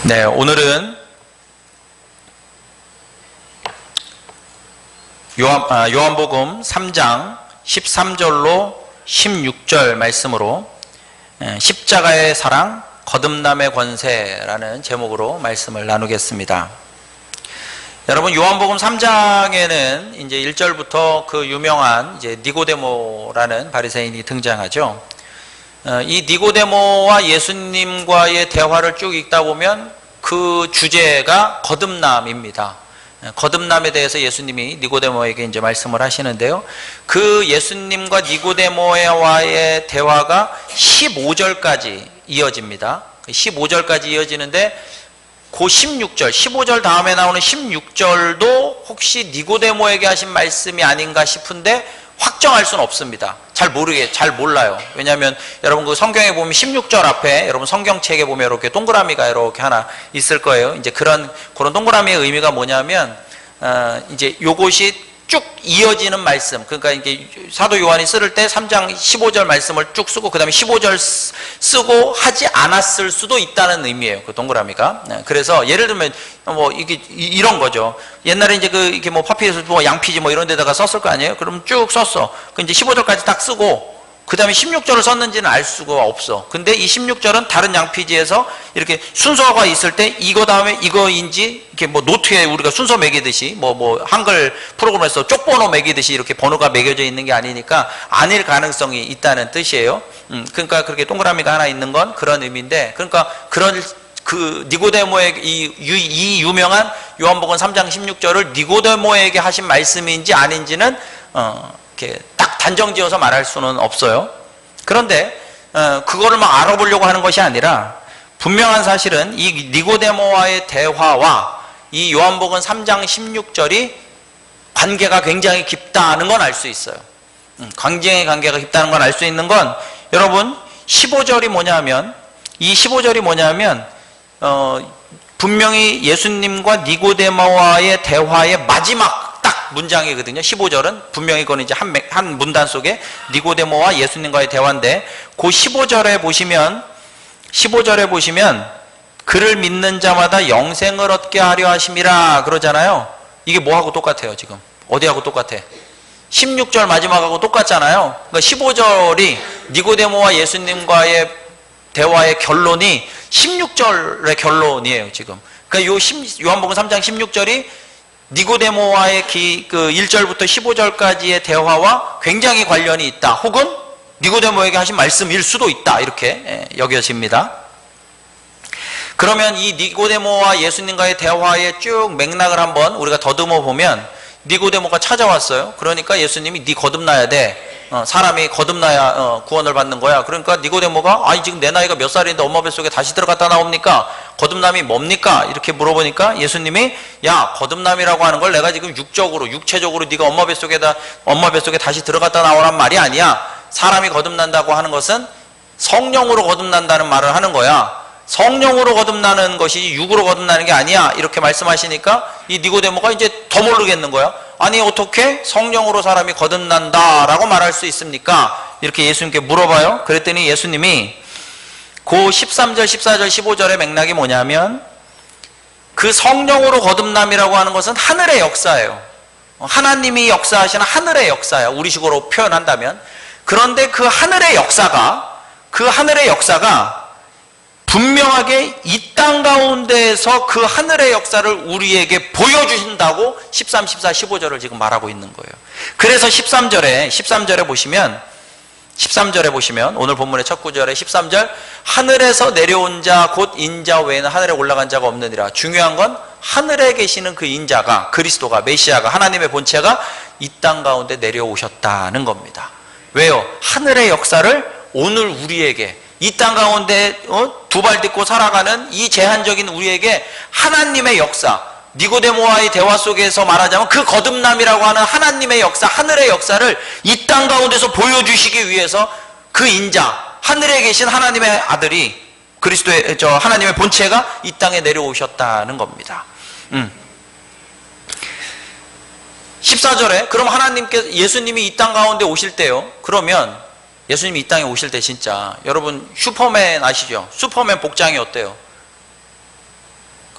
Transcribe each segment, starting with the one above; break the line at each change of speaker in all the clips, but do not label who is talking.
네, 오늘은 요한복음 3장 13절로 16절 말씀으로 십자가의 사랑, 거듭남의 권세라는 제목으로 말씀을 나누겠습니다. 여러분, 요한복음 3장에는 이제 1절부터 그 유명한 이제 니고데모라는 바리새인이 등장하죠. 이 니고데모와 예수님과의 대화를 쭉 읽다 보면 그 주제가 거듭남입니다. 거듭남에 대해서 예수님이 니고데모에게 이제 말씀을 하시는데요. 그 예수님과 니고데모와의 대화가 15절까지 이어집니다. 15절까지 이어지는데 그 16절, 15절 다음에 나오는 16절도 혹시 니고데모에게 하신 말씀이 아닌가 싶은데 확정할 수는 없습니다. 잘 몰라요. 왜냐하면 여러분 그 성경에 보면 16절 앞에 여러분 성경책에 보면 이렇게 동그라미가 이렇게 하나 있을 거예요. 이제 그런 동그라미의 의미가 뭐냐면 이제 요것이 쭉 이어지는 말씀. 그러니까 이게 사도 요한이 쓸 때 3장 15절 말씀을 쭉 쓰고 그다음에 15절 쓰고 하지 않았을 수도 있다는 의미예요. 그 동그라미가. 그래서 예를 들면 뭐 이게 이런 거죠. 옛날에 이제 그 이렇게 뭐 파피루스 뭐 양피지 뭐 이런 데다가 썼을 거 아니에요. 그럼 쭉 썼어. 그 이제 15절까지 딱 쓰고 그 다음에 16절을 썼는지는 알 수가 없어. 근데 이 16절은 다른 양피지에서 이렇게 순서가 있을 때 이거 다음에 이거인지 이렇게 뭐 노트에 우리가 순서 매기듯이 뭐 한글 프로그램에서 쪽번호 매기듯이 이렇게 번호가 매겨져 있는 게 아니니까 아닐 가능성이 있다는 뜻이에요. 그러니까 그렇게 동그라미가 하나 있는 건 그런 의미인데, 그러니까 그런 그 니고데모에게 이 유명한 요한복음 3장 16절을 니고데모에게 하신 말씀인지 아닌지는 이렇게 딱 단정지어서 말할 수는 없어요. 그런데 그거를 막 알아보려고 하는 것이 아니라 분명한 사실은 이 니고데모와의 대화와 이 요한복음 3장 16절이 관계가 굉장히 깊다는 건 알 수 있어요. 굉장히 관계가 깊다는 건 알 수 있는 건 여러분 15절이 뭐냐면 이 15절이 뭐냐면 분명히 예수님과 니고데모와의 대화의 마지막 딱 문장이거든요. 15절은 분명히 그건 이제 한 문단 속에 니고데모와 예수님과의 대화인데 그 15절에 보시면 그를 믿는 자마다 영생을 얻게 하려 하심이라 그러잖아요. 이게 뭐하고 똑같아요? 지금 어디하고 똑같아? 16절 마지막하고 똑같잖아요. 그러니까 15절이 니고데모와 예수님과의 대화의 결론이 16절의 결론이에요, 지금. 그러니까 요한복음 3장 16절이 니고데모와의 그 1절부터 15절까지의 대화와 굉장히 관련이 있다. 혹은 니고데모에게 하신 말씀일 수도 있다. 이렇게 여겨집니다. 그러면 이 니고데모와 예수님과의 대화의 쭉 맥락을 한번 우리가 더듬어 보면 니고데모가 찾아왔어요. 그러니까 예수님이 네 거듭나야 돼. 사람이 거듭나야 구원을 받는 거야. 그러니까 니고데모가 아니 지금 내 나이가 몇 살인데 엄마 뱃속에 다시 들어갔다 나옵니까? 거듭남이 뭡니까? 이렇게 물어보니까 예수님이 야, 거듭남이라고 하는 걸 내가 지금 육체적으로 네가 엄마 뱃속에 다시 들어갔다 나오란 말이 아니야. 사람이 거듭난다고 하는 것은 성령으로 거듭난다는 말을 하는 거야. 성령으로 거듭나는 것이 육으로 거듭나는 게 아니야. 이렇게 말씀하시니까 이 니고데모가 이제 더 모르겠는 거야. 아니 어떻게 성령으로 사람이 거듭난다라고 말할 수 있습니까? 이렇게 예수님께 물어봐요. 그랬더니 예수님이 그 13절, 14절, 15절의 맥락이 뭐냐면 그 성령으로 거듭남이라고 하는 것은 하늘의 역사예요. 하나님이 역사하시는 하늘의 역사야. 우리식으로 표현한다면. 그런데 그 하늘의 역사가 분명하게 이 땅 가운데에서 그 하늘의 역사를 우리에게 보여주신다고 13, 14, 15절을 지금 말하고 있는 거예요. 그래서 13절에 보시면 오늘 본문의 첫 구절에 13절 하늘에서 내려온 자 곧 인자 외에는 하늘에 올라간 자가 없느니라. 중요한 건 하늘에 계시는 그 인자가 그리스도가 메시아가 하나님의 본체가 이 땅 가운데 내려오셨다는 겁니다. 왜요? 하늘의 역사를 오늘 우리에게 이 땅 가운데 두 발 딛고 살아가는 이 제한적인 우리에게 하나님의 역사, 니고데모와의 대화 속에서 말하자면 그 거듭남이라고 하는 하나님의 역사, 하늘의 역사를 이 땅 가운데서 보여주시기 위해서 그 인자, 하늘에 계신 하나님의 아들이 그리스도의 하나님의 본체가 이 땅에 내려오셨다는 겁니다. 14절에 그럼 예수님이 이 땅 가운데 오실 때요. 그러면 예수님이 이 땅에 오실 때 진짜 여러분 슈퍼맨 아시죠? 슈퍼맨 복장이 어때요?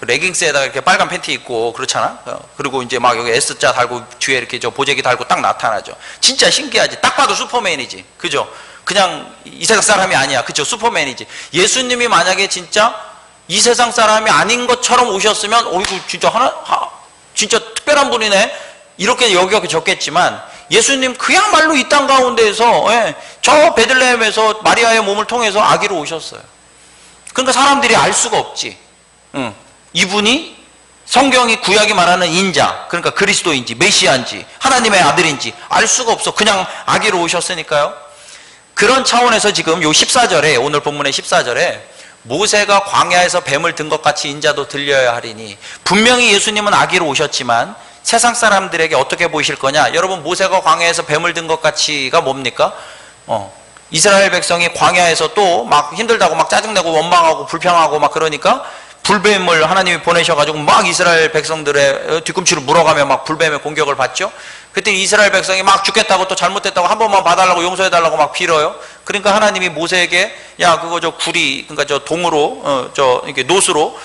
레깅스에다가 이렇게 빨간 팬티 입고 그렇잖아. 그리고 이제 막 여기 S자 달고 뒤에 이렇게 저 보재기 달고 딱 나타나죠. 진짜 신기하지. 딱 봐도 슈퍼맨이지. 그죠? 그냥 이 세상 사람이 아니야. 그죠? 슈퍼맨이지. 예수님이 만약에 진짜 이 세상 사람이 아닌 것처럼 오셨으면 어이구 진짜 진짜 특별한 분이네. 이렇게 여겨졌겠지만 예수님 그야말로 이 땅 가운데에서 저 베들레헴에서 마리아의 몸을 통해서 아기로 오셨어요. 그러니까 사람들이 알 수가 없지. 이분이 성경이 구약이 말하는 인자, 그러니까 그리스도인지 메시아인지 하나님의 아들인지 알 수가 없어. 그냥 아기로 오셨으니까요. 그런 차원에서 지금 요 14절에, 오늘 본문의 14절에 모세가 광야에서 뱀을 든 것 같이 인자도 들려야 하리니, 분명히 예수님은 아기로 오셨지만 세상 사람들에게 어떻게 보이실 거냐? 여러분, 모세가 광야에서 뱀을 든 것 같이가 뭡니까? 이스라엘 백성이 광야에서 또 막 힘들다고 막 짜증내고 원망하고 불평하고 막 그러니까 불뱀을 하나님이 보내셔가지고 막 이스라엘 백성들의 뒤꿈치를 물어가며 막 불뱀의 공격을 받죠. 그때 이스라엘 백성이 막 죽겠다고 또 잘못됐다고 한 번만 봐달라고 용서해달라고 막 빌어요. 그러니까 하나님이 모세에게 야 그거 저 구리, 그러니까 저 동으로 저 이렇게 노수로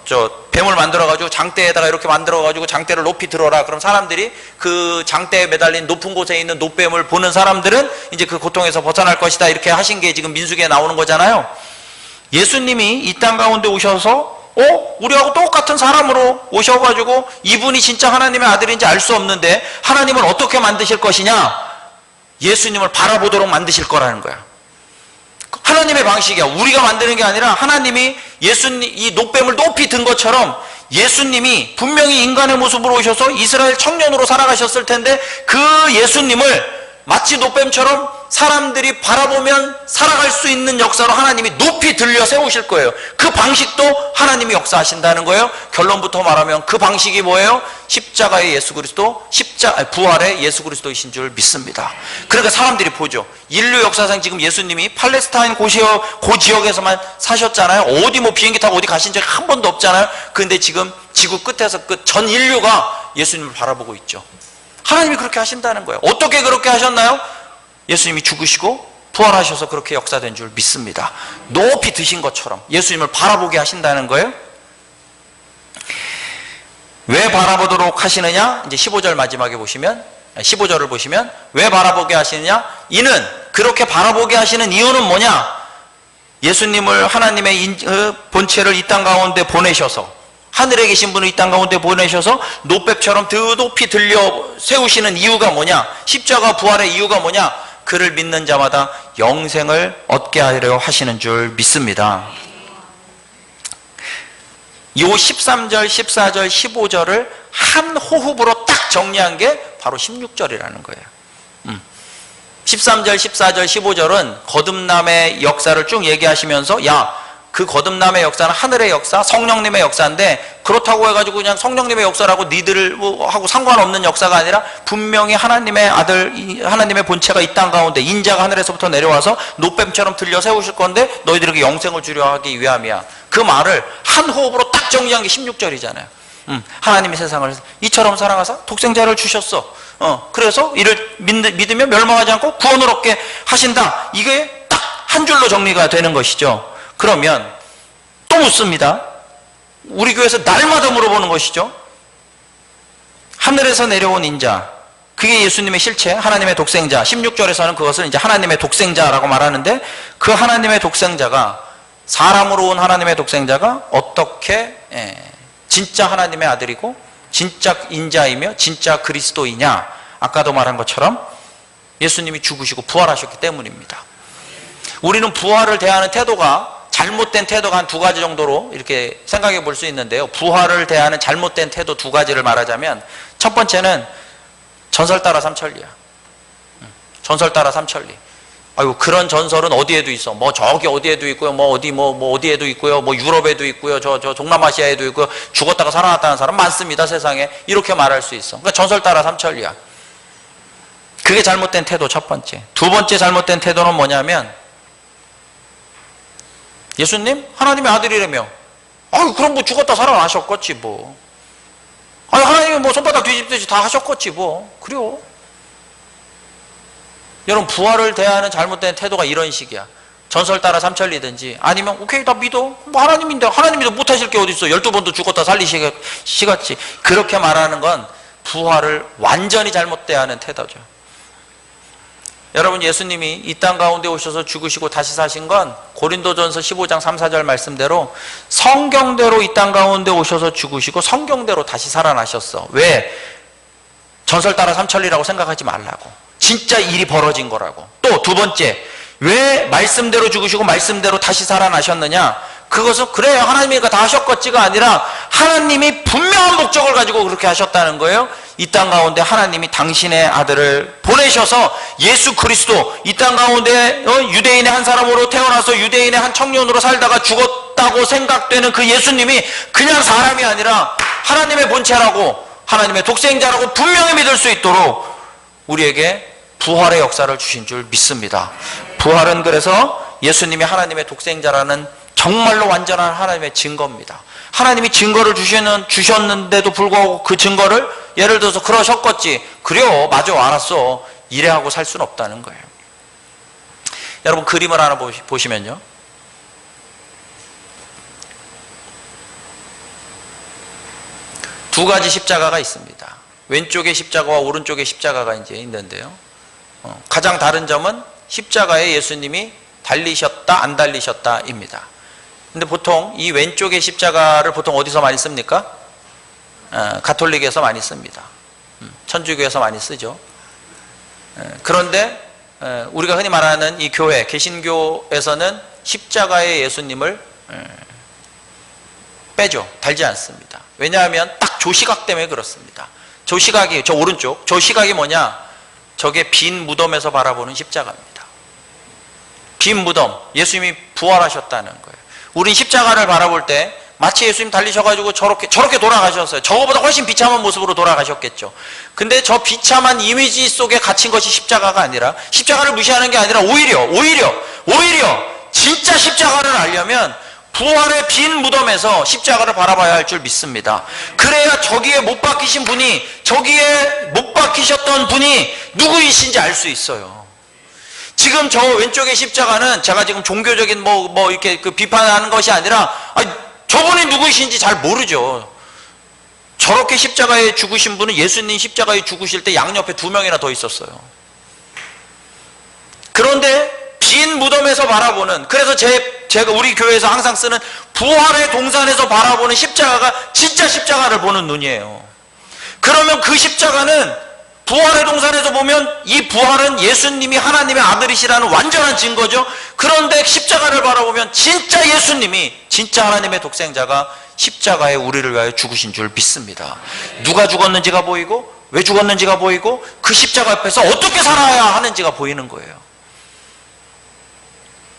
저 뱀을 만들어가지고 장대에다가 이렇게 만들어가지고 장대를 높이 들어라. 그럼 사람들이 그 장대에 매달린 높은 곳에 있는 노뱀을 보는 사람들은 이제 그 고통에서 벗어날 것이다. 이렇게 하신 게 지금 민수기에 나오는 거잖아요. 예수님이 이 땅 가운데 오셔서 우리하고 똑같은 사람으로 오셔가지고 이분이 진짜 하나님의 아들인지 알 수 없는데 하나님은 어떻게 만드실 것이냐? 예수님을 바라보도록 만드실 거라는 거야. 하나님의 방식이야. 우리가 만드는 게 아니라 하나님이 예수님, 이 노뱀을 높이 든 것처럼 예수님이 분명히 인간의 모습으로 오셔서 이스라엘 청년으로 살아가셨을 텐데 그 예수님을 마치 노뱀처럼 사람들이 바라보면 살아갈 수 있는 역사로 하나님이 높이 들려 세우실 거예요. 그 방식도 하나님이 역사하신다는 거예요. 결론부터 말하면 그 방식이 뭐예요? 십자가의 예수 그리스도, 부활의 예수 그리스도이신 줄 믿습니다. 그러니까 사람들이 보죠. 인류 역사상 지금 예수님이 팔레스타인 그 지역에서만 사셨잖아요. 어디 뭐 비행기 타고 어디 가신 적이 한 번도 없잖아요. 그런데 지금 지구 끝에서 끝 전 인류가 예수님을 바라보고 있죠. 하나님이 그렇게 하신다는 거예요. 어떻게 그렇게 하셨나요? 예수님이 죽으시고 부활하셔서 그렇게 역사된 줄 믿습니다. 높이 드신 것처럼 예수님을 바라보게 하신다는 거예요. 왜 바라보도록 하시느냐? 이제 15절 마지막에 보시면, 15절을 보시면 왜 바라보게 하시느냐? 이는, 그렇게 바라보게 하시는 이유는 뭐냐? 예수님을 하나님의 본체를 이 땅 가운데 보내셔서, 하늘에 계신 분을 이 땅 가운데 보내셔서 노뱀처럼 더 높이 들려 세우시는 이유가 뭐냐? 십자가 부활의 이유가 뭐냐? 그를 믿는 자마다 영생을 얻게 하려 하시는 줄 믿습니다. 이 13절, 14절, 15절을 한 호흡으로 딱 정리한 게 바로 16절이라는 거예요. 13절, 14절, 15절은 거듭남의 역사를 쭉 얘기하시면서 그 거듭남의 역사는 하늘의 역사, 성령님의 역사인데 그렇다고 해가지고 그냥 성령님의 역사라고 니들하고 상관없는 역사가 아니라 분명히 하나님의 아들, 하나님의 본체가 이 땅 가운데 인자가 하늘에서부터 내려와서 노뱀처럼 들려 세우실 건데 너희들에게 영생을 주려 하기 위함이야. 그 말을 한 호흡으로 딱 정리한 게 16절이잖아요. 하나님이 세상을 이처럼 사랑하사 독생자를 주셨어. 그래서 이를 믿으면 멸망하지 않고 구원을 얻게 하신다. 이게 딱 한 줄로 정리가 되는 것이죠. 그러면 또 묻습니다. 우리 교회에서 날마다 물어보는 것이죠. 하늘에서 내려온 인자, 그게 예수님의 실체, 하나님의 독생자. 16절에서는 그것을 이제 하나님의 독생자라고 말하는데 그 하나님의 독생자가, 사람으로 온 하나님의 독생자가 어떻게 진짜 하나님의 아들이고 진짜 인자이며 진짜 그리스도이냐? 아까도 말한 것처럼 예수님이 죽으시고 부활하셨기 때문입니다. 우리는 부활을 대하는 태도가, 잘못된 태도가 한 두 가지 정도로 이렇게 생각해 볼 수 있는데요. 부활을 대하는 잘못된 태도 두 가지를 말하자면, 첫 번째는 전설 따라 삼천리야. 전설 따라 삼천리. 아이고, 그런 전설은 어디에도 있어. 뭐 저기 어디에도 있고요. 뭐 어디 뭐 어디에도 있고요. 뭐 유럽에도 있고요. 저 동남아시아에도 있고요. 죽었다가 살아났다는 사람 많습니다, 세상에. 이렇게 말할 수 있어. 그러니까 전설 따라 삼천리야. 그게 잘못된 태도 첫 번째. 두 번째 잘못된 태도는 뭐냐면, 예수님 하나님의 아들이라며, 그럼 뭐 죽었다 살아나셨겠지 뭐. 하나님이 뭐 손바닥 뒤집듯이 다 하셨겠지 뭐. 그래요. 여러분, 부활을 대하는 잘못된 태도가 이런 식이야. 전설 따라 삼천리든지, 아니면 오케이 나 믿어, 뭐 하나님인데 하나님이도 못하실 게 어디 있어, 12번도 죽었다 살리시겠지, 그렇게 말하는 건 부활을 완전히 잘못대하는 태도죠. 여러분, 예수님이 이 땅 가운데 오셔서 죽으시고 다시 사신 건 고린도전서 15장 3, 4절 말씀대로 성경대로 이 땅 가운데 오셔서 죽으시고 성경대로 다시 살아나셨어. 왜? 전설 따라 삼천리라고 생각하지 말라고. 진짜 일이 벌어진 거라고. 또 두 번째, 왜 말씀대로 죽으시고 말씀대로 다시 살아나셨느냐? 그것은 그래요, 하나님이 다 하셨겠지가 아니라 하나님이 분명한 목적을 가지고 그렇게 하셨다는 거예요. 이 땅 가운데 하나님이 당신의 아들을 보내셔서 예수 그리스도, 이 땅 가운데 유대인의 한 사람으로 태어나서 유대인의 한 청년으로 살다가 죽었다고 생각되는 그 예수님이 그냥 사람이 아니라 하나님의 본체라고, 하나님의 독생자라고 분명히 믿을 수 있도록 우리에게 부활의 역사를 주신 줄 믿습니다. 부활은 그래서 예수님이 하나님의 독생자라는 정말로 완전한 하나님의 증거입니다. 하나님이 증거를 주셨는데도 불구하고 그 증거를 예를 들어서 그러셨겠지, 그래요, 맞아, 알았어, 이래 하고 살 수는 없다는 거예요. 여러분, 그림을 하나 보시면요, 두 가지 십자가가 있습니다. 왼쪽에 십자가와 오른쪽에 십자가가 이제 있는데요, 가장 다른 점은 십자가에 예수님이 달리셨다 안 달리셨다입니다. 근데 보통 이 왼쪽의 십자가를 보통 어디서 많이 씁니까? 가톨릭에서 많이 씁니다. 천주교에서 많이 쓰죠. 그런데 우리가 흔히 말하는 이 교회, 개신교에서는 십자가의 예수님을 빼죠. 달지 않습니다. 왜냐하면 딱 조시각 때문에 그렇습니다. 조시각이, 저 오른쪽, 조시각이 뭐냐? 저게 빈 무덤에서 바라보는 십자가입니다. 빈 무덤, 예수님이 부활하셨다는 거예요. 우린 십자가를 바라볼 때 마치 예수님 달리셔가지고 저렇게 돌아가셨어요. 저거보다 훨씬 비참한 모습으로 돌아가셨겠죠. 근데 저 비참한 이미지 속에 갇힌 것이 십자가가 아니라, 십자가를 무시하는 게 아니라 오히려 진짜 십자가를 알려면 부활의 빈 무덤에서 십자가를 바라봐야 할 줄 믿습니다. 그래야 저기에 못 박히신 분이, 저기에 못 박히셨던 분이 누구이신지 알 수 있어요. 지금 저 왼쪽의 십자가는 제가 지금 종교적인 이렇게 비판하는 것이 아니라, 저분이 누구이신지 잘 모르죠. 저렇게 십자가에 죽으신 분은 예수님 십자가에 죽으실 때 양옆에 2명이나 더 있었어요. 그런데 빈 무덤에서 바라보는, 그래서 제가 우리 교회에서 항상 쓰는 부활의 동산에서 바라보는 십자가가 진짜 십자가를 보는 눈이에요. 그러면 그 십자가는 부활의 동산에서 보면 이 부활은 예수님이 하나님의 아들이시라는 완전한 증거죠. 그런데 십자가를 바라보면 진짜 예수님이, 진짜 하나님의 독생자가 십자가에 우리를 위하여 죽으신 줄 믿습니다. 누가 죽었는지가 보이고, 왜 죽었는지가 보이고, 그 십자가 앞에서 어떻게 살아야 하는지가 보이는 거예요.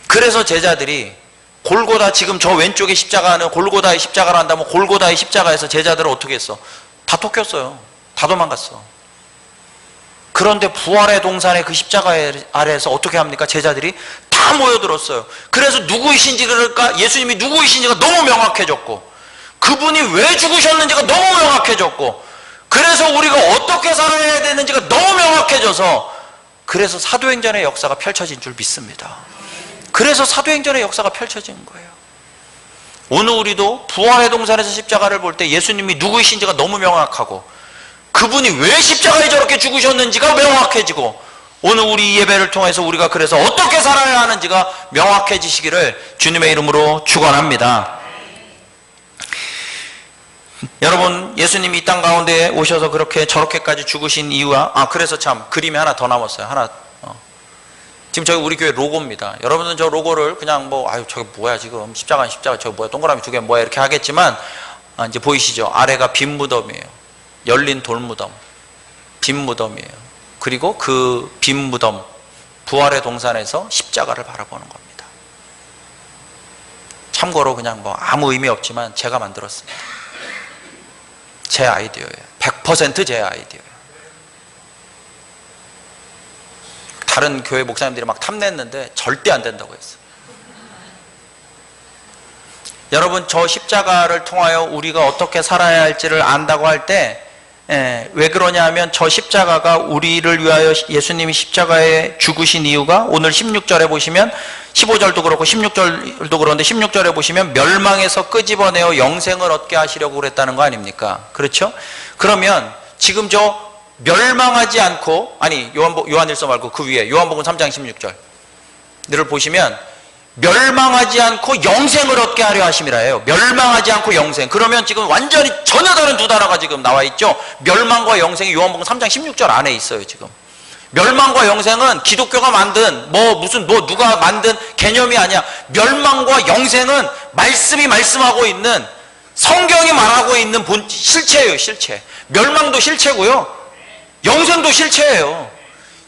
그래서 제자들이 골고다, 지금 저 왼쪽에 십자가는 골고다의 십자가를 한다면 골고다의 십자가에서 제자들을 어떻게 했어? 다 쫓겼어요. 다 도망갔어. 그런데 부활의 동산의 그 십자가 아래에서 어떻게 합니까? 제자들이 다 모여들었어요. 그래서 누구이신지, 그럴까? 예수님이 누구이신지가 너무 명확해졌고, 그분이 왜 죽으셨는지가 너무 명확해졌고, 그래서 우리가 어떻게 살아야 되는지가 너무 명확해져서, 그래서 사도행전의 역사가 펼쳐진 줄 믿습니다. 그래서 사도행전의 역사가 펼쳐진 거예요. 오늘 우리도 부활의 동산에서 십자가를 볼 때 예수님이 누구이신지가 너무 명확하고, 그분이 왜 십자가에 저렇게 죽으셨는지가 명확해지고, 오늘 우리 예배를 통해서 우리가 그래서 어떻게 살아야 하는지가 명확해지시기를 주님의 이름으로 축원합니다. 여러분, 예수님이 이 땅 가운데 오셔서 그렇게 저렇게까지 죽으신 이유와, 그래서 참 그림이 하나 더 남았어요. 지금 저기 우리 교회 로고입니다. 여러분은 저 로고를 그냥 저게 뭐야, 지금 십자가는 십자가, 저거 뭐야, 동그라미 2개 뭐야, 이렇게 하겠지만, 이제 보이시죠? 아래가 빈 무덤이에요. 열린 돌무덤, 빈 무덤이에요. 그리고 그 빈 무덤, 부활의 동산에서 십자가를 바라보는 겁니다. 참고로 그냥 아무 의미 없지만 제가 만들었습니다. 제 아이디어예요. 100% 제 아이디어예요. 다른 교회 목사님들이 막 탐냈는데 절대 안 된다고 했어요. 여러분, 저 십자가를 통하여 우리가 어떻게 살아야 할지를 안다고 할 때 왜 그러냐 하면 저 십자가가 우리를 위하여 예수님이 십자가에 죽으신 이유가 오늘 16절에 보시면 15절도 그렇고 16절도 그런데 16절에 보시면 멸망에서 끄집어내어 영생을 얻게 하시려고 그랬다는 거 아닙니까? 그렇죠? 그러면 지금 저 멸망하지 않고, 아니 요한일서 말고 그 위에 요한복음 3장 16절을 보시면 멸망하지 않고 영생을 얻게 하려 하심이라요. 멸망하지 않고 영생. 그러면 지금 완전히 전혀 다른 두 단어가 지금 나와 있죠. 멸망과 영생이 요한복음 3장 16절 안에 있어요. 지금 멸망과 영생은 기독교가 만든 누가 만든 개념이 아니야. 멸망과 영생은 말씀이 말씀하고 있는, 성경이 말하고 있는 실체예요. 실체. 멸망도 실체고요, 영생도 실체예요.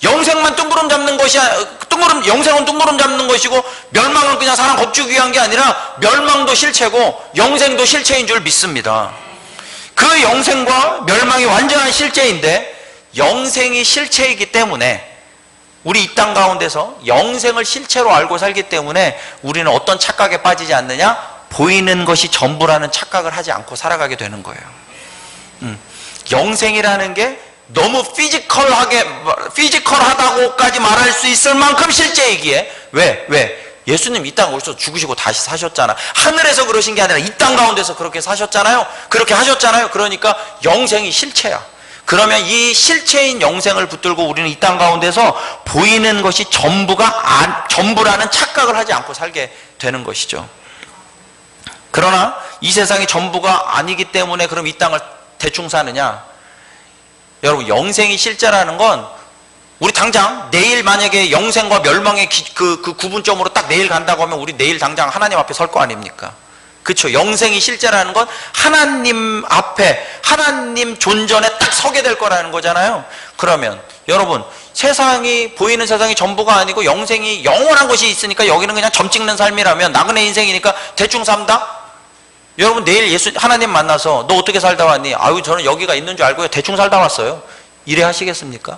영생만 뜬구름 잡는 것이, 영생은 뜬구름 잡는 것이고 멸망은 그냥 사람 겁주기 위한 게 아니라 멸망도 실체고 영생도 실체인 줄 믿습니다. 그 영생과 멸망이 완전한 실체인데, 영생이 실체이기 때문에 우리 이 땅 가운데서 영생을 실체로 알고 살기 때문에 우리는 어떤 착각에 빠지지 않느냐? 보이는 것이 전부라는 착각을 하지 않고 살아가게 되는 거예요. 영생이라는 게 너무 피지컬하다고까지 말할 수 있을 만큼 실제이기에, 왜? 예수님 이 땅 오셔서 죽으시고 다시 사셨잖아. 하늘에서 그러신 게 아니라 이 땅 가운데서 그렇게 사셨잖아요. 그렇게 하셨잖아요. 그러니까 영생이 실체야. 그러면 이 실체인 영생을 붙들고 우리는 이 땅 가운데서 보이는 것이 전부라는 착각을 하지 않고 살게 되는 것이죠. 그러나 이 세상이 전부가 아니기 때문에 그럼 이 땅을 대충 사느냐? 여러분, 영생이 실제라는 건 우리 당장 내일 만약에 영생과 멸망의 그 구분점으로 딱 내일 간다고 하면 우리 내일 당장 하나님 앞에 설 거 아닙니까? 그렇죠? 영생이 실제라는 건 하나님 앞에, 하나님 존전에 딱 서게 될 거라는 거잖아요. 그러면 여러분, 보이는 세상이 전부가 아니고 영생이 영원한 것이 있으니까 여기는 그냥 점 찍는 삶이라면, 나그네 인생이니까 대충 산다? 여러분, 내일 하나님 만나서 너 어떻게 살다 왔니? 아유, 저는 여기가 있는 줄 알고요, 대충 살다 왔어요. 이래 하시겠습니까?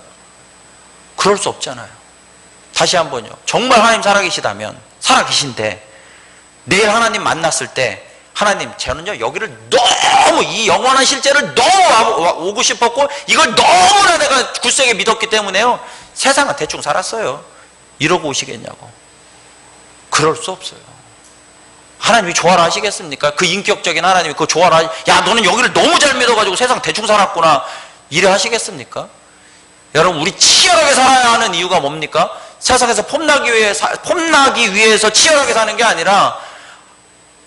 그럴 수 없잖아요. 다시 한번요. 정말 하나님 살아계신데 내일 하나님 만났을 때, 하나님, 저는요 여기를 너무, 이 영원한 실제를 너무 오고 싶었고 이걸 너무나 내가 굳세게 믿었기 때문에요, 세상은 대충 살았어요. 이러고 오시겠냐고. 그럴 수 없어요. 하나님이 조화를 하시겠습니까? 그 인격적인 하나님이 그 조화를 야, 너는 여기를 너무 잘 믿어가지고 세상 대충 살았구나, 이래 하시겠습니까? 여러분, 우리 치열하게 살아야 하는 이유가 뭡니까? 세상에서 폼나기 위해서 치열하게 사는 게 아니라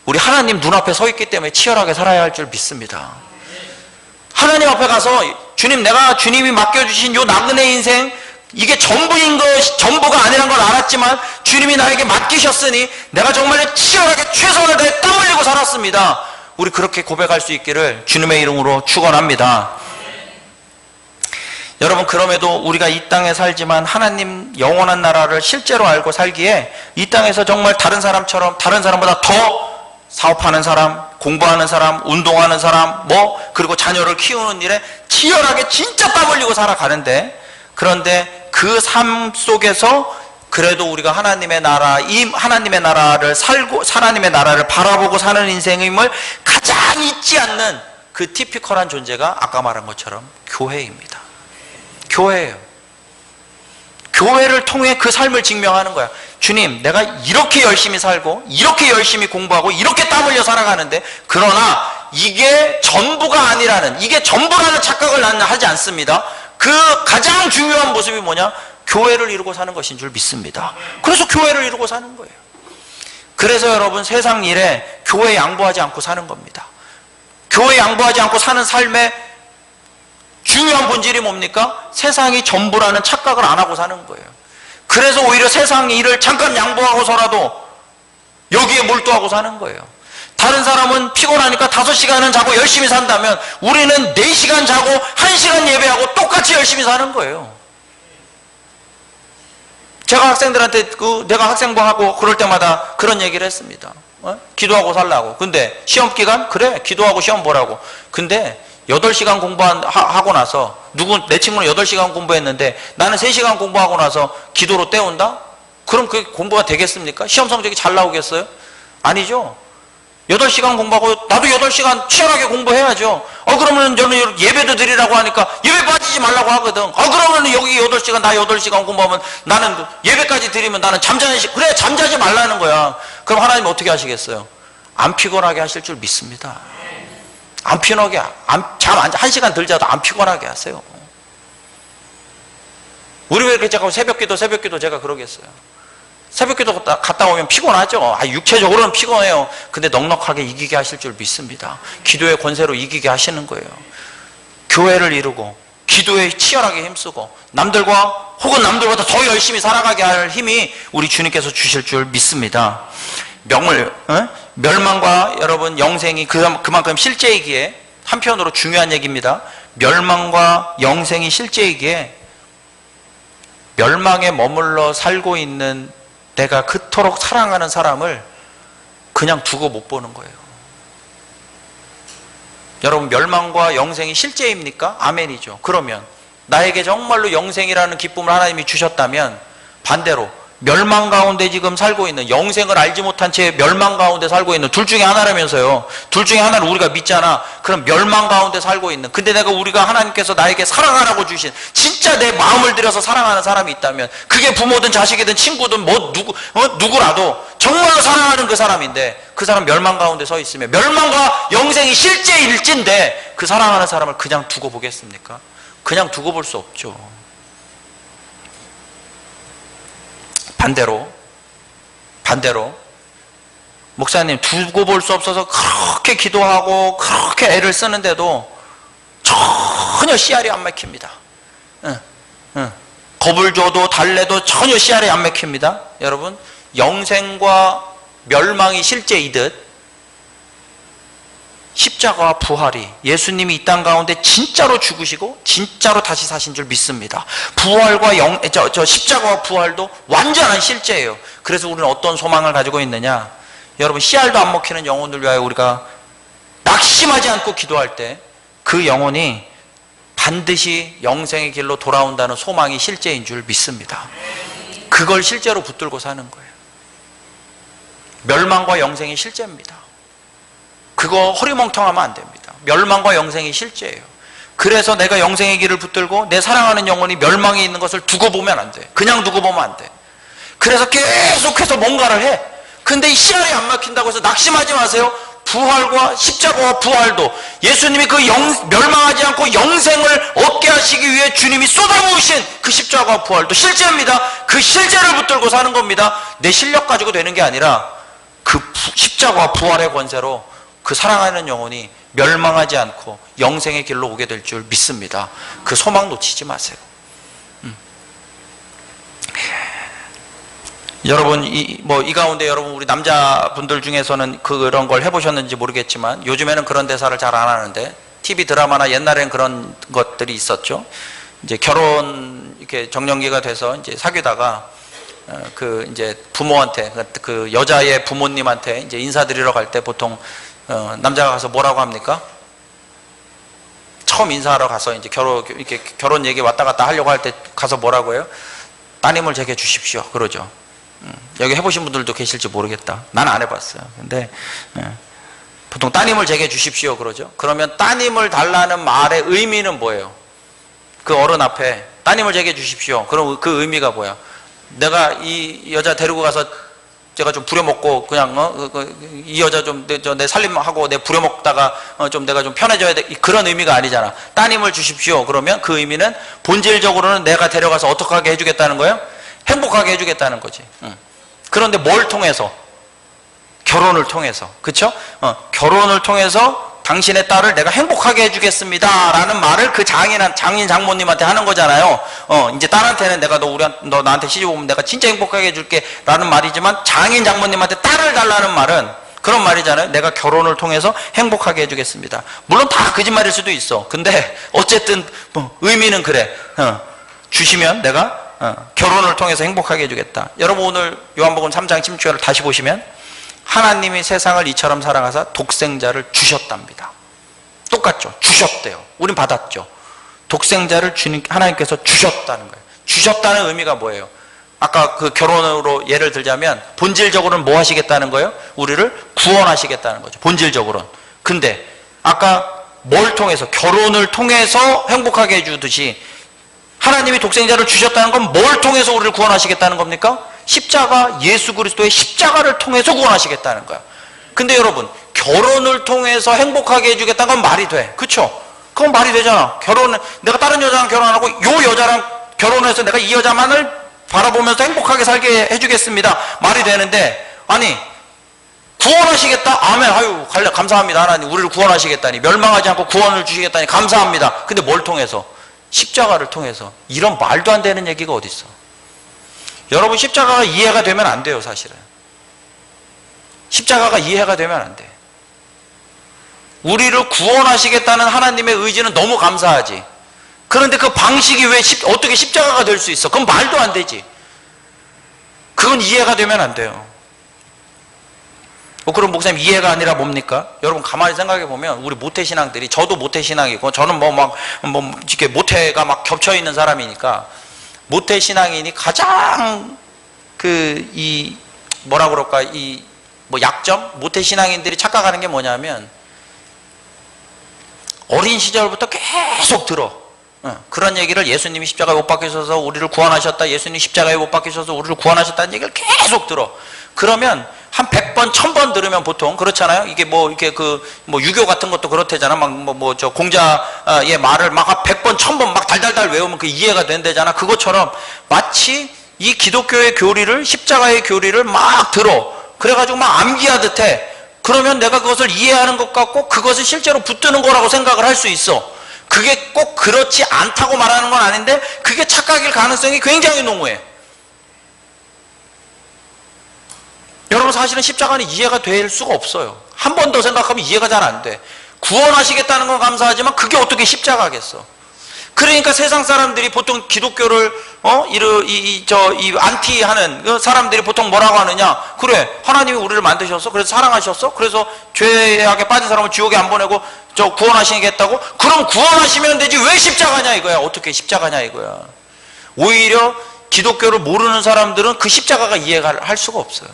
우리 하나님 눈앞에 서 있기 때문에 치열하게 살아야 할 줄 믿습니다. 하나님 앞에 가서 주님, 내가 주님이 맡겨주신 요 나그네 인생, 이게 전부가 아니란 걸 알았지만 주님이 나에게 맡기셨으니 내가 정말 치열하게 최선을 다해 땀 흘리고 살았습니다. 우리 그렇게 고백할 수 있기를 주님의 이름으로 축원합니다. 여러분, 그럼에도 우리가 이 땅에 살지만 하나님 영원한 나라를 실제로 알고 살기에 이 땅에서 정말 다른 사람보다 더 사업하는 사람, 공부하는 사람, 운동하는 사람, 그리고 자녀를 키우는 일에 치열하게 진짜 땀 흘리고 살아가는데, 그런데 그 삶 속에서 그래도 우리가 하나님의 나라를 살고, 하나님의 나라를 바라보고 사는 인생임을 가장 잊지 않는 그 티피컬한 존재가 아까 말한 것처럼 교회입니다. 교회예요. 교회를 통해 그 삶을 증명하는 거야. 주님, 내가 이렇게 열심히 살고 이렇게 열심히 공부하고 이렇게 땀 흘려 살아가는데, 그러나 이게 전부가 아니라는, 이게 전부라는 착각을 나는 하지 않습니다. 그 가장 중요한 모습이 뭐냐? 교회를 이루고 사는 것인 줄 믿습니다. 그래서 교회를 이루고 사는 거예요. 그래서 여러분, 세상 일에 교회 양보하지 않고 사는 겁니다. 교회 양보하지 않고 사는 삶의 중요한 본질이 뭡니까? 세상이 전부라는 착각을 안 하고 사는 거예요. 그래서 오히려 세상 일을 잠깐 양보하고서라도 여기에 몰두하고 사는 거예요. 다른 사람은 피곤하니까 5시간은 자고 열심히 산다면 우리는 4시간 자고 1시간 예배하고 똑같이 열심히 사는 거예요. 제가 학생들한테 내가 학생부하고 그럴 때마다 그런 얘기를 했습니다. 기도하고 살라고. 근데 시험 기간? 그래, 기도하고 시험 보라고. 근데 8시간 공부하고 나서, 내 친구는 8시간 공부했는데 나는 3시간 공부하고 나서 기도로 때운다? 그럼 그게 공부가 되겠습니까? 시험 성적이 잘 나오겠어요? 아니죠. 8시간 공부하고 나도 8시간 치열하게 공부해야죠. 그러면 저는 예배도 드리라고 하니까 예배 빠지지 말라고 하거든. 그러면 여기 8시간 나 8시간 공부하면 나는 예배까지 드리면 나는 잠자는 그래 잠자지 말라는 거야. 그럼 하나님 어떻게 하시겠어요? 안 피곤하게 하실 줄 믿습니다. 안 피곤하게 잠 1시간 덜 자도 안 피곤하게 하세요. 우리 왜 이렇게 자꾸 새벽기도 제가 그러겠어요. 새벽기도 갔다 오면 피곤하죠. 육체적으로는 피곤해요. 근데 넉넉하게 이기게 하실 줄 믿습니다. 기도의 권세로 이기게 하시는 거예요. 교회를 이루고 기도에 치열하게 힘쓰고 남들과 혹은 남들보다 더 열심히 살아가게 할 힘이 우리 주님께서 주실 줄 믿습니다. 멸망과 여러분 영생이 그만큼 실제이기에 한편으로 중요한 얘기입니다. 멸망과 영생이 실제이기에 멸망에 머물러 살고 있는 내가 그토록 사랑하는 사람을 그냥 두고 못 보는 거예요. 여러분 멸망과 영생이 실제입니까? 아멘이죠. 그러면 나에게 정말로 영생이라는 기쁨을 하나님이 주셨다면 반대로 멸망 가운데 지금 살고 있는 영생을 알지 못한 채 멸망 가운데 살고 있는 둘 중에 하나라면서요. 둘 중에 하나를 우리가 믿잖아. 그럼 멸망 가운데 살고 있는 근데 우리가 하나님께서 나에게 사랑하라고 주신 진짜 내 마음을 들여서 사랑하는 사람이 있다면 그게 부모든 자식이든 친구든 누구라도 정말로 사랑하는 그 사람인데 그 사람 멸망 가운데 서 있으면 멸망과 영생이 실제일진데 그 사랑하는 사람을 그냥 두고 보겠습니까? 그냥 두고 볼 수 없죠. 반대로 목사님 두고 볼 수 없어서 그렇게 기도하고 그렇게 애를 쓰는데도 전혀 씨알이 안 막힙니다. 겁을 줘도 달래도 전혀 씨알이 안 막힙니다. 여러분 영생과 멸망이 실제이듯 십자가와 부활이 예수님이 이 땅 가운데 진짜로 죽으시고 진짜로 다시 사신 줄 믿습니다. 부활과 십자가와 부활도 완전한 실제예요. 그래서 우리는 어떤 소망을 가지고 있느냐? 여러분 씨알도 안 먹히는 영혼들 위하여 우리가 낙심하지 않고 기도할 때 그 영혼이 반드시 영생의 길로 돌아온다는 소망이 실제인 줄 믿습니다. 그걸 실제로 붙들고 사는 거예요. 멸망과 영생이 실제입니다. 그거 허리멍텅하면 안 됩니다. 멸망과 영생이 실제예요. 그래서 내가 영생의 길을 붙들고 내 사랑하는 영혼이 멸망에 있는 것을 두고 보면 안 돼. 그냥 두고 보면 안 돼. 그래서 계속해서 뭔가를 해. 근데 이 씨알이 안 막힌다고 해서 낙심하지 마세요. 부활과 십자가와 부활도 예수님이 그 멸망하지 않고 영생을 얻게 하시기 위해 주님이 쏟아부으신 그 십자가와 부활도 실제입니다. 그 실제를 붙들고 사는 겁니다. 내 실력 가지고 되는 게 아니라 그 십자가와 부활의 권세로 그 사랑하는 영혼이 멸망하지 않고 영생의 길로 오게 될 줄 믿습니다. 그 소망 놓치지 마세요. 여러분 이 가운데 여러분 우리 남자분들 중에서는 그런 걸 해보셨는지 모르겠지만 요즘에는 그런 대사를 잘 안 하는데 TV 드라마나 옛날에는 그런 것들이 있었죠. 이제 결혼 이렇게 정년기가 돼서 이제 사귀다가 이제 부모한테 그 여자의 부모님한테 이제 인사드리러 갈 때 보통 남자가 가서 뭐라고 합니까? 처음 인사하러 가서 이제 결혼 얘기 왔다 갔다 하려고 할 때 가서 뭐라고 해요? 따님을 제게 주십시오. 그러죠. 여기 해보신 분들도 계실지 모르겠다. 난 안 해봤어요. 근데 보통 따님을 제게 주십시오. 그러죠. 그러면 따님을 달라는 말의 의미는 뭐예요? 그 어른 앞에 따님을 제게 주십시오. 그럼 그 의미가 뭐야? 내가 이 여자 데리고 가서 제가 좀 부려먹고 그냥 이 여자 좀 내 살림하고 내 부려먹다가 좀 내가 좀 편해져야 돼. 그런 의미가 아니잖아. 따님을 주십시오. 그러면 그 의미는 본질적으로는 내가 데려가서 어떻게 하게 해주겠다는 거예요? 행복하게 해주겠다는 거지. 그런데 뭘 통해서? 결혼을 통해서. 그쵸? 결혼을 통해서 당신의 딸을 내가 행복하게 해주겠습니다 라는 말을 그 장인 장모님한테 하는 거잖아요. 이제 딸한테는 내가 너 나한테 시집 오면 내가 진짜 행복하게 해줄게 라는 말이지만 장인 장모님한테 딸을 달라는 말은 그런 말이잖아요. 내가 결혼을 통해서 행복하게 해주겠습니다. 물론 다 거짓말일 수도 있어. 근데 어쨌든 의미는 그래. 주시면 내가 결혼을 통해서 행복하게 해주겠다. 여러분 오늘 요한복음 3장 16절을 다시 보시면 하나님이 세상을 이처럼 사랑하사 독생자를 주셨답니다. 똑같죠. 주셨대요. 우린 받았죠. 독생자를 하나님께서 주셨다는 거예요. 주셨다는 의미가 뭐예요? 아까 그 결혼으로 예를 들자면 본질적으로는 뭐 하시겠다는 거예요? 우리를 구원하시겠다는 거죠. 본질적으로는. 근데 아까 뭘 통해서? 결혼을 통해서 행복하게 해주듯이 하나님이 독생자를 주셨다는 건 뭘 통해서 우리를 구원하시겠다는 겁니까? 십자가, 예수 그리스도의 십자가를 통해서 구원하시겠다는 거야. 근데 여러분, 결혼을 통해서 행복하게 해주겠다는 건 말이 돼. 그쵸? 그건 말이 되잖아. 내가 다른 여자랑 결혼하고 요 여자랑 결혼해서 내가 이 여자만을 바라보면서 행복하게 살게 해주겠습니다. 말이 되는데, 아니, 구원하시겠다? 아멘. 아유, 감사합니다. 하나님, 우리를 구원하시겠다니. 멸망하지 않고 구원을 주시겠다니. 감사합니다. 근데 뭘 통해서? 십자가를 통해서. 이런 말도 안 되는 얘기가 어디 있어? 여러분, 십자가가 이해가 되면 안 돼요, 사실은. 십자가가 이해가 되면 안 돼. 우리를 구원하시겠다는 하나님의 의지는 너무 감사하지. 그런데 그 방식이 어떻게 십자가가 될 수 있어? 그건 말도 안 되지. 그건 이해가 되면 안 돼요. 그럼 목사님, 이해가 아니라 뭡니까? 여러분 가만히 생각해 보면 우리 모태신앙들이, 저도 모태신앙이고 저는 이렇게 모태가 막 겹쳐 있는 사람이니까, 모태신앙인이 가장 약점? 모태신앙인들이 착각하는 게 뭐냐면, 어린 시절부터 계속 들어. 그런 얘기를, 예수님이 십자가에 못 박히셔서 우리를 구원하셨다, 예수님이 십자가에 못 박히셔서 우리를 구원하셨다는 얘기를 계속 들어. 그러면 한 100번, 1000번 들으면 보통 그렇잖아요. 이게 유교 같은 것도 그렇대잖아. 공자의 말을 막 100번, 1000번 막 달달달 외우면 그 이해가 된대잖아. 그것처럼 마치 이 기독교의 교리를, 십자가의 교리를 막 들어. 그래가지고 막 암기하듯 해. 그러면 내가 그것을 이해하는 것 같고 그것을 실제로 붙드는 거라고 생각을 할 수 있어. 그게 꼭 그렇지 않다고 말하는 건 아닌데, 그게 착각일 가능성이 굉장히 농후해. 여러분, 사실은 십자가는 이해가 될 수가 없어요. 한 번 더 생각하면 이해가 잘 안 돼. 구원하시겠다는 건 감사하지만 그게 어떻게 십자가겠어? 그러니까 세상 사람들이 보통 기독교를 안티하는 사람들이 보통 뭐라고 하느냐? 그래, 하나님이 우리를 만드셨어? 그래서 사랑하셨어? 그래서 죄악에 빠진 사람을 지옥에 안 보내고 구원하시겠다고? 그럼 구원하시면 되지 왜 십자가냐 이거야? 어떻게 십자가냐 이거야? 오히려 기독교를 모르는 사람들은 그 십자가가 이해가 할 수가 없어요.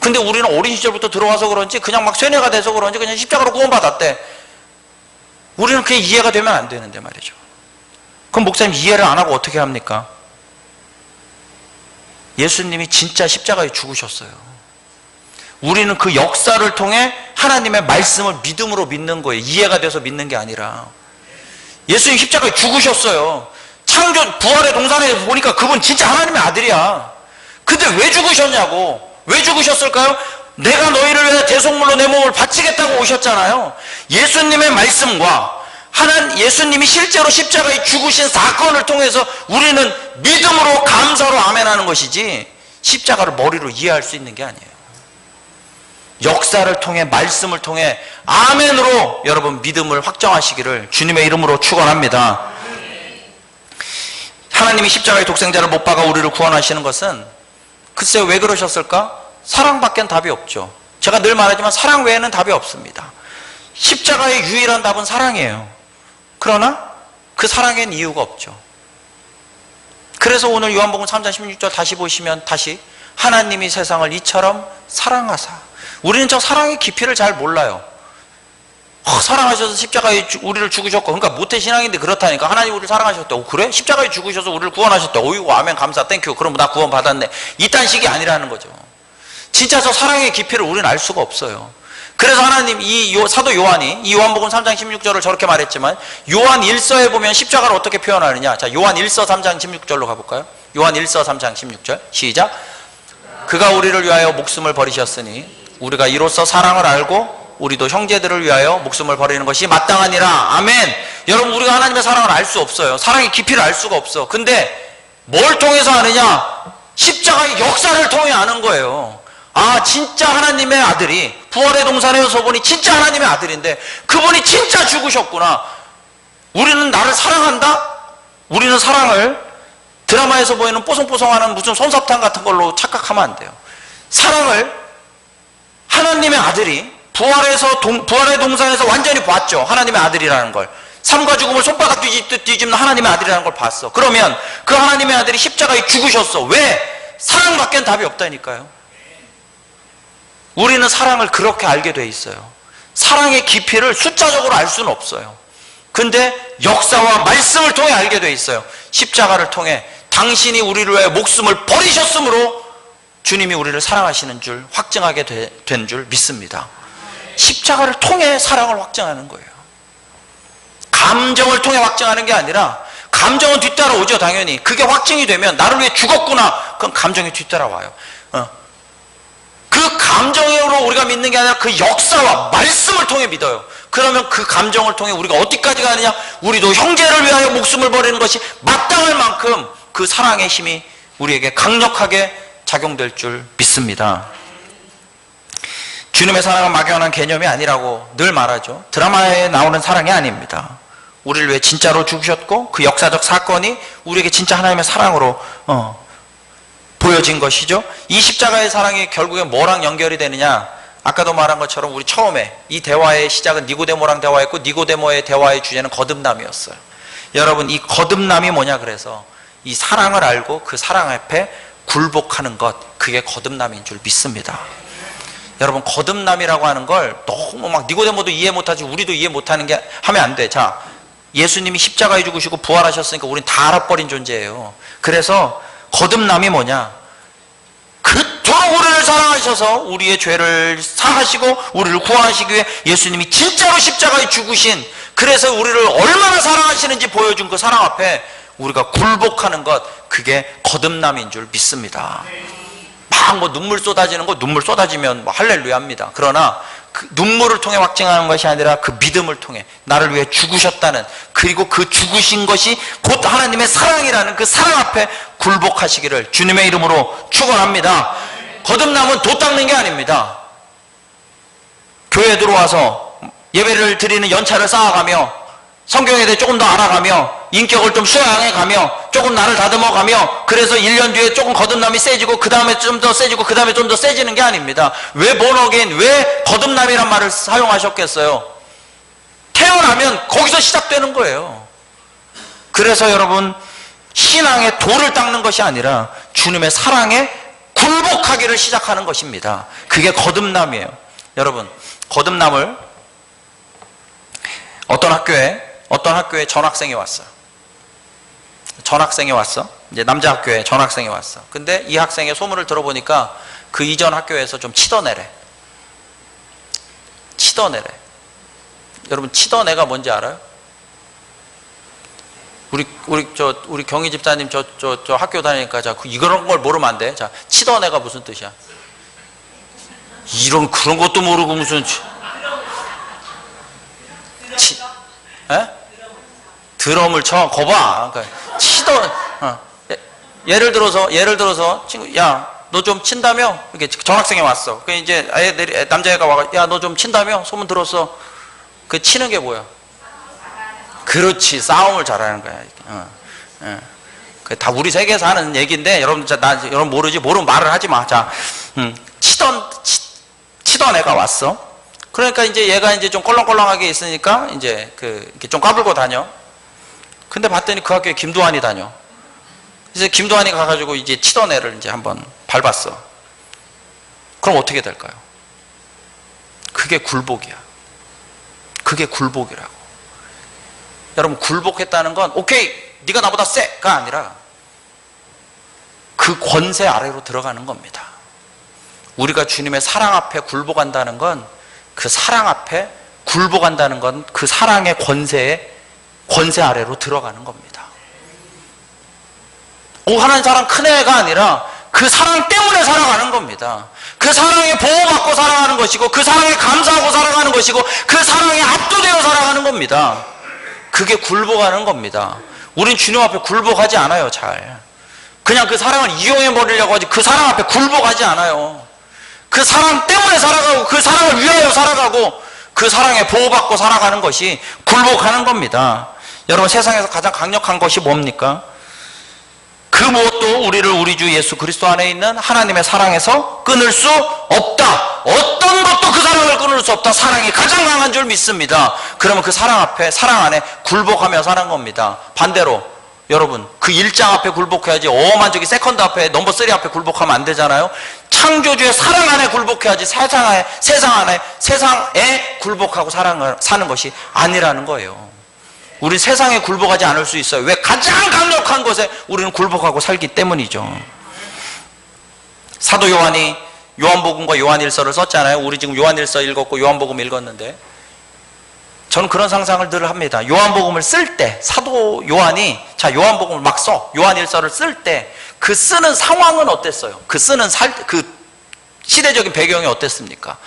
근데 우리는 어린 시절부터 들어와서 그런지, 그냥 막 쇠뇌가 돼서 그런지 그냥 십자가로 구원받았대. 우리는 그게 이해가 되면 안 되는데 말이죠. 그럼 목사님, 이해를 안 하고 어떻게 합니까? 예수님이 진짜 십자가에 죽으셨어요. 우리는 그 역사를 통해 하나님의 말씀을 믿음으로 믿는 거예요. 이해가 돼서 믿는 게 아니라. 예수님 십자가에 죽으셨어요. 부활의 동산에 보니까 그분 진짜 하나님의 아들이야. 근데 왜 죽으셨냐고. 왜 죽으셨을까요? 내가 너희를 위해 대속물로 내 몸을 바치겠다고 오셨잖아요. 예수님의 말씀과 예수님이 실제로 십자가에 죽으신 사건을 통해서 우리는 믿음으로, 감사로 아멘하는 것이지, 십자가를 머리로 이해할 수 있는 게 아니에요. 역사를 통해, 말씀을 통해 아멘으로 여러분 믿음을 확정하시기를 주님의 이름으로 축원합니다. 하나님이 십자가의 독생자를 못 박아 우리를 구원하시는 것은, 글쎄요, 왜 그러셨을까? 사랑밖엔 답이 없죠. 제가 늘 말하지만 사랑 외에는 답이 없습니다. 십자가의 유일한 답은 사랑이에요. 그러나 그 사랑엔 이유가 없죠. 그래서 오늘 요한복음 3장 16절 다시 보시면, 다시 하나님이 세상을 이처럼 사랑하사. 우리는 저 사랑의 깊이를 잘 몰라요. 사랑하셔서 십자가에 우리를 죽으셨고, 그러니까 모태신앙인데 그렇다니까. 하나님 우리를 사랑하셨대. 그래? 십자가에 죽으셔서 우리를 구원하셨대. 오이고 아멘 감사 땡큐. 그럼 나 구원 받았네. 이딴 식이 아니라는 거죠. 진짜 저 사랑의 깊이를 우리는 알 수가 없어요. 그래서 하나님, 사도 요한이 이 요한복음 3장 16절을 저렇게 말했지만, 요한 1서에 보면 십자가를 어떻게 표현하느냐. 자, 요한 1서 3장 16절로 가볼까요? 요한 1서 3장 16절 시작. 그가 우리를 위하여 목숨을 버리셨으니 우리가 이로써 사랑을 알고 우리도 형제들을 위하여 목숨을 버리는 것이 마땅하니라. 아멘. 여러분, 우리가 하나님의 사랑을 알 수 없어요. 사랑의 깊이를 알 수가 없어. 근데 뭘 통해서 아느냐? 십자가의 역사를 통해 아는 거예요. 아, 진짜 하나님의 아들이 부활의 동산에서 보니 진짜 하나님의 아들인데 그분이 진짜 죽으셨구나. 우리는 나를 사랑한다? 우리는 사랑을 드라마에서 보이는 뽀송뽀송하는 무슨 솜사탕 같은 걸로 착각하면 안 돼요. 사랑을 하나님의 아들이 부활의 동산에서 완전히 봤죠. 하나님의 아들이라는 걸. 삶과 죽음을 손바닥 뒤집는 하나님의 아들이라는 걸 봤어. 그러면 그 하나님의 아들이 십자가에 죽으셨어. 왜? 사랑밖엔 답이 없다니까요. 우리는 사랑을 그렇게 알게 돼 있어요. 사랑의 깊이를 숫자적으로 알 수는 없어요. 근데 역사와 말씀을 통해 알게 돼 있어요. 십자가를 통해 당신이 우리를 위해 목숨을 버리셨으므로 주님이 우리를 사랑하시는 줄 확증하게 된 줄 믿습니다. 십자가를 통해 사랑을 확증하는 거예요. 감정을 통해 확증하는 게 아니라, 감정은 뒤따라오죠 당연히. 그게 확증이 되면 나를 위해 죽었구나, 그럼 감정이 뒤따라와요. 그 감정으로 우리가 믿는 게 아니라 그 역사와 말씀을 통해 믿어요. 그러면 그 감정을 통해 우리가 어디까지 가느냐, 우리도 형제를 위하여 목숨을 버리는 것이 마땅할 만큼 그 사랑의 힘이 우리에게 강력하게 작용될 줄 믿습니다. 주님의 사랑은 막연한 개념이 아니라고 늘 말하죠. 드라마에 나오는 사랑이 아닙니다. 우리를 위해 진짜로 죽으셨고 그 역사적 사건이 우리에게 진짜 하나님의 사랑으로 보여진 것이죠. 이 십자가의 사랑이 결국엔 뭐랑 연결이 되느냐, 아까도 말한 것처럼 우리 처음에 이 대화의 시작은 니고데모랑 대화했고, 니고데모의 대화의 주제는 거듭남이었어요. 여러분, 이 거듭남이 뭐냐, 그래서 이 사랑을 알고 그 사랑 앞에 굴복하는 것, 그게 거듭남인 줄 믿습니다. 여러분, 거듭남이라고 하는 걸 너무 막 니고데모도 이해 못하지 우리도 이해 못하는 게 하면 안 돼. 자, 예수님이 십자가에 죽으시고 부활하셨으니까 우린 다 알아버린 존재예요. 그래서 거듭남이 뭐냐, 그토록 우리를 사랑하셔서 우리의 죄를 사하시고 우리를 구원하시기 위해 예수님이 진짜로 십자가에 죽으신, 그래서 우리를 얼마나 사랑하시는지 보여준 그 사랑 앞에 우리가 굴복하는 것, 그게 거듭남인 줄 믿습니다. 막 뭐 눈물 쏟아지는 거, 눈물 쏟아지면 뭐 할렐루야입니다. 그러나 그 눈물을 통해 확증하는 것이 아니라 그 믿음을 통해 나를 위해 죽으셨다는, 그리고 그 죽으신 것이 곧 하나님의 사랑이라는 그 사랑 앞에 굴복하시기를 주님의 이름으로 축원합니다. 거듭남은 도 닦는 게 아닙니다. 교회에 들어와서 예배를 드리는 연차를 쌓아가며 성경에 대해 조금 더 알아가며 인격을 좀 수양해가며 조금 나를 다듬어가며, 그래서 1년 뒤에 조금 거듭남이 세지고 그 다음에 좀 더 세지고 그 다음에 좀 더 세지는 게 아닙니다. 왜 born-again, 왜 거듭남이란 말을 사용하셨겠어요? 태어나면 거기서 시작되는 거예요. 그래서 여러분, 신앙의 도를 닦는 것이 아니라 주님의 사랑에 굴복하기를 시작하는 것입니다. 그게 거듭남이에요. 여러분, 거듭남을 어떤 학교에 전학생이 왔어요. 전학생이 왔어. 이제 남자 학교에 전학생이 왔어. 근데 이 학생의 소문을 들어보니까 그 이전 학교에서 좀 치던 애래. 여러분, 치던 애가 뭔지 알아요? 우리 경희 집사님 저 학교 다니니까, 자, 이런 걸 모르면 안 돼. 자, 치던 애가 무슨 뜻이야? 그런 것도 모르고 무슨 드럼을 쳐. 거봐. 그러니까 치던, 예를 들어서 친구, 야, 너 좀 친다며? 이렇게 전학생이 왔어. 그 이제 남자애가 와가, 야, 너 좀 친다며? 소문 들었어. 그 치는 게 뭐야? 그렇지, 싸움을 잘하는 거야. 다 우리 세계에서 하는 얘기인데, 여러분 모르지? 모르면 말을 하지 마. 자, 치던 애가 왔어. 그러니까 이제 얘가 이제 좀 껄렁껄렁하게 있으니까 이제 이렇게 좀 까불고 다녀. 근데 봤더니 그 학교에 김두한이 다녀. 그래서 김두한이 가가지고 이제 치던 애를 이제 한번 밟았어. 그럼 어떻게 될까요? 그게 굴복이야. 그게 굴복이라고. 여러분, 굴복했다는 건 오케이, 네가 나보다 세가 아니라 그 권세 아래로 들어가는 겁니다. 우리가 주님의 사랑 앞에 굴복한다는 건, 그 사랑 앞에 굴복한다는 건 그 사랑의 권세 아래로 들어가는 겁니다. 하나님 사랑 큰 애가 아니라 그 사랑 때문에 살아가는 겁니다. 그 사랑에 보호받고 살아가는 것이고, 그 사랑에 감사하고 살아가는 것이고, 그 사랑에 압도되어 살아가는 겁니다. 그게 굴복하는 겁니다. 우린 주님 앞에 굴복하지 않아요. 잘 그냥 그 사랑을 이용해 버리려고 하지, 그 사랑 앞에 굴복하지 않아요. 그 사랑 때문에 살아가고, 그 사랑을 위하여 살아가고, 그 사랑에 보호받고 살아가는 것이 굴복하는 겁니다. 여러분, 세상에서 가장 강력한 것이 뭡니까? 그 무엇도 우리를 우리 주 예수 그리스도 안에 있는 하나님의 사랑에서 끊을 수 없다. 어떤 것도 그 사랑을 끊을 수 없다. 사랑이 가장 강한 줄 믿습니다. 그러면 그 사랑 앞에, 사랑 안에 굴복하며 사는 겁니다. 반대로 여러분, 그 1장 앞에 굴복해야지 어마한 저기 세컨드 앞에, 넘버 3 앞에 굴복하면 안 되잖아요. 창조주의 사랑 안에 굴복해야지 세상에 굴복하고 사는 것이 아니라는 거예요. 우리 세상에 굴복하지 않을 수 있어요. 왜? 가장 강력한 것에 우리는 굴복하고 살기 때문이죠. 사도 요한이 요한복음과 요한일서를 썼잖아요. 우리 지금 요한일서 읽었고 요한복음 읽었는데, 저는 그런 상상을 늘 합니다. 요한복음을 쓸 때, 사도 요한이 요한복음을 막 써, 요한일서를 쓸 때 그 쓰는 상황은 어땠어요? 그 쓰는 그 시대적인 배경이 어땠습니까?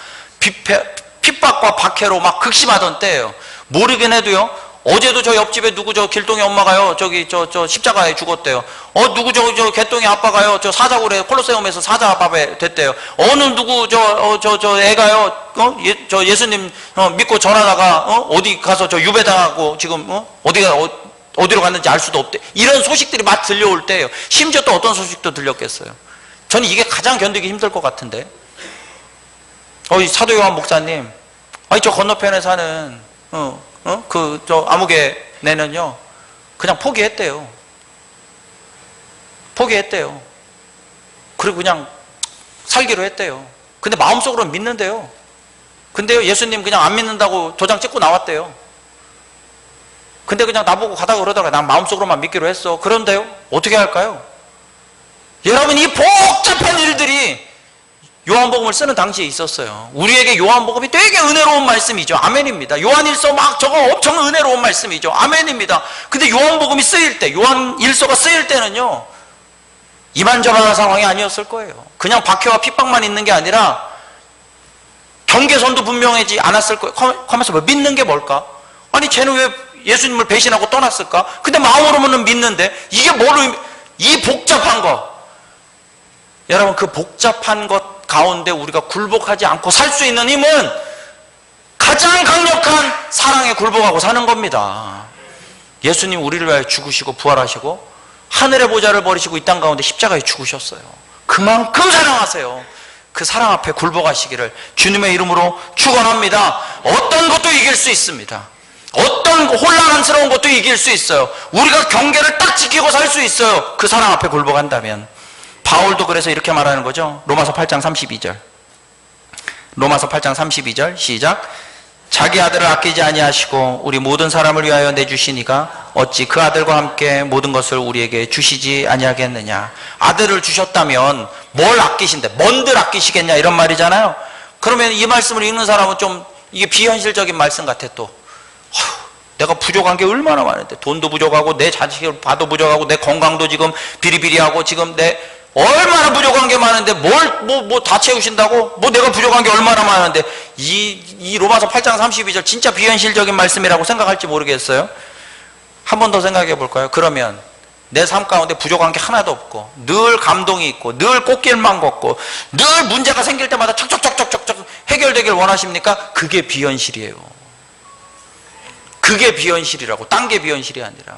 핍박과 박해로 막 극심하던 때예요. 모르긴 해도요, 어제도 저 옆집에 누구 저 길동이 엄마가요, 저기 저 십자가에 죽었대요. 누구 저 개똥이 아빠가요, 저 사자굴에 콜로세움에서 사자밥에 됐대요. 어느 누구 저 애가요, 저 예수님 믿고 전하다가 어디 가서 저 유배당하고 지금 어디로 갔는지 알 수도 없대. 이런 소식들이 막 들려올 때예요. 심지어 또 어떤 소식도 들렸겠어요. 저는 이게 가장 견디기 힘들 것 같은데. 사도 요한 목사님, 저 건너편에 사는 저 아무개 내는요, 그냥 포기했대요. 그리고 그냥 살기로 했대요. 근데 마음속으로는 믿는데요. 근데요, 예수님 그냥 안 믿는다고 도장 찍고 나왔대요. 근데 그냥 나보고 가다가 그러다가 난 마음속으로만 믿기로 했어. 그런데요, 어떻게 할까요? 여러분, 이 복잡한 일들이 요한복음을 쓰는 당시에 있었어요. 우리에게 요한복음이 되게 은혜로운 말씀이죠. 아멘입니다. 요한일서 막 저거 엄청 은혜로운 말씀이죠. 아멘입니다. 근데 요한복음이 쓰일 때, 요한일서가 쓰일 때는요, 이만저만한 상황이 아니었을 거예요. 그냥 박해와 핍박만 있는 게 아니라 경계선도 분명하지 않았을 거예요. 하면서 믿는 게 뭘까? 아니, 쟤는 왜 예수님을 배신하고 떠났을까? 근데 마음으로는 믿는데, 이게 이 복잡한 거, 여러분, 그 복잡한 것 가운데 우리가 굴복하지 않고 살 수 있는 힘은 가장 강력한 사랑에 굴복하고 사는 겁니다. 예수님 우리를 위하여 죽으시고 부활하시고 하늘의 보좌를 버리시고 이 땅 가운데 십자가에 죽으셨어요. 그만큼 사랑하세요. 그 사랑 앞에 굴복하시기를 주님의 이름으로 축원합니다. 어떤 것도 이길 수 있습니다. 어떤 혼란스러운 것도 이길 수 있어요. 우리가 경계를 딱 지키고 살 수 있어요. 그 사랑 앞에 굴복한다면. 바울도 그래서 이렇게 말하는 거죠. 로마서 8장 32절. 로마서 8장 32절 시작. 자기 아들을 아끼지 아니하시고 우리 모든 사람을 위하여 내주시니가 어찌 그 아들과 함께 모든 것을 우리에게 주시지 아니하겠느냐. 아들을 주셨다면 뭘 아끼신대? 뭔들 아끼시겠냐, 이런 말이잖아요. 그러면 이 말씀을 읽는 사람은 좀 이게 비현실적인 말씀 같아. 또 내가 부족한 게 얼마나 많은데, 돈도 부족하고 내 자식을 봐도 부족하고 내 건강도 지금 비리비리하고 지금 내 얼마나 부족한 게 많은데 뭘 다 채우신다고? 내가 부족한 게 얼마나 많은데, 이 로마서 8장 32절 진짜 비현실적인 말씀이라고 생각할지 모르겠어요. 한 번 더 생각해 볼까요? 그러면 내 삶 가운데 부족한 게 하나도 없고 늘 감동이 있고 늘 꽃길만 걷고 늘 문제가 생길 때마다 척척척척척 해결되길 원하십니까? 그게 비현실이에요. 그게 비현실이라고. 딴 게 비현실이 아니라.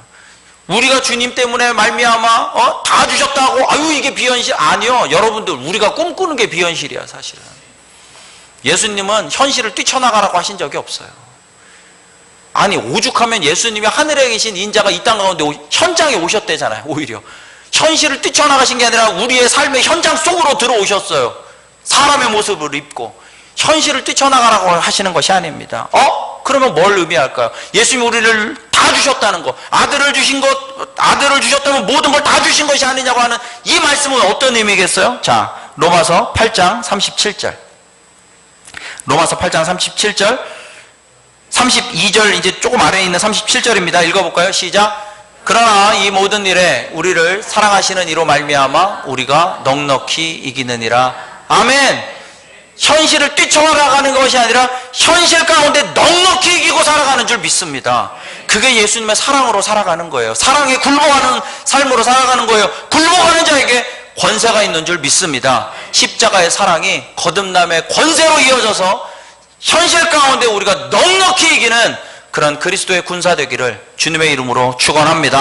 우리가 주님 때문에 말미암아 다 주셨다고 아유 이게 비현실 아니요. 여러분들, 우리가 꿈꾸는 게 비현실이야. 사실은 예수님은 현실을 뛰쳐나가라고 하신 적이 없어요. 아니, 오죽하면 예수님이 하늘에 계신 인자가 이 땅 가운데 현장에 오셨대잖아요. 오히려 현실을 뛰쳐나가신 게 아니라 우리의 삶의 현장 속으로 들어오셨어요. 사람의 모습을 입고. 현실을 뛰쳐나가라고 하시는 것이 아닙니다. 그러면 뭘 의미할까요? 예수님이 우리를 다 주셨다는 거, 아들을 주셨다면 모든 걸 다 주신 것이 아니냐고 하는 이 말씀은 어떤 의미겠어요? 자, 로마서 8장 37절. 로마서 8장 37절, 32절, 이제 조금 아래에 있는 37절입니다. 읽어볼까요? 시작. 그러나 이 모든 일에 우리를 사랑하시는 이로 말미암아 우리가 넉넉히 이기느니라. 아멘. 현실을 뛰쳐나가는 것이 아니라 현실 가운데 넉넉히 이기고 살아가는 줄 믿습니다. 그게 예수님의 사랑으로 살아가는 거예요. 사랑에 굴복하는 삶으로 살아가는 거예요. 굴복하는 자에게 권세가 있는 줄 믿습니다. 십자가의 사랑이 거듭남의 권세로 이어져서 현실 가운데 우리가 넉넉히 이기는 그런 그리스도의 군사 되기를 주님의 이름으로 축원합니다.